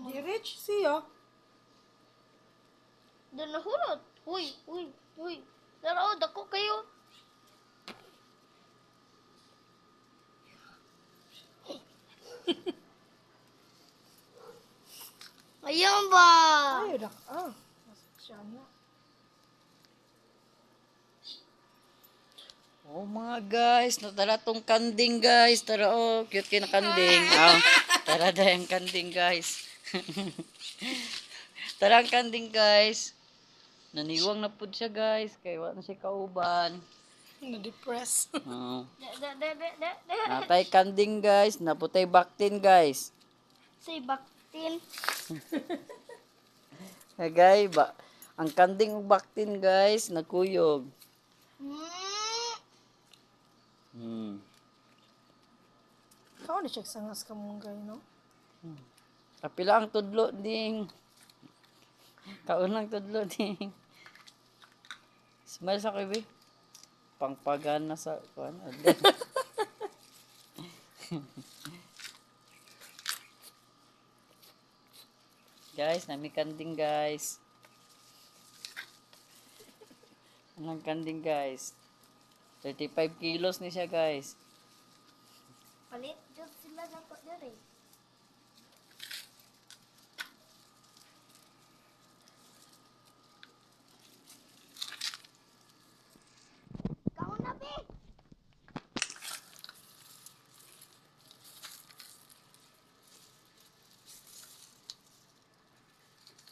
Di rich siya. Dan nahurot. Uy. Dara, dako kayo. Ayun ba? Ay, rak. Siya nga. Oh mga guys, tara tong kanding guys. Tara oh, cute kina kanding. Oh, tara dahil kanding guys. Tara ang kanding guys. Naniwang na pud siya guys, kay wala na siya kauban. Na-depress. Oh. Da. Natay kanding guys, naputay baktin guys. Say baktin. Hagay ba? Ang kanding ug baktin guys, nagkuyog. Ikaw na siya sangas ka mong gay, no? Kapila ang tudlo ding. Kaunang tudlo ding. Smile sa kibi. Pangpagana sa kuan. Guys, nami kanding guys. Anong kanding guys? 35 kilos ni siya guys. Palit jud sila dapat dere. Kau na be.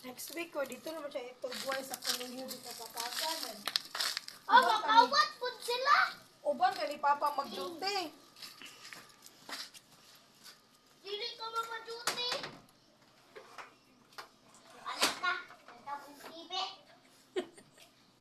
Next week ko, dito naman siya itugway sa kulunyo dito kapaganan. Oh, makawat pud sila. Uban ka ni Papa mag-duty.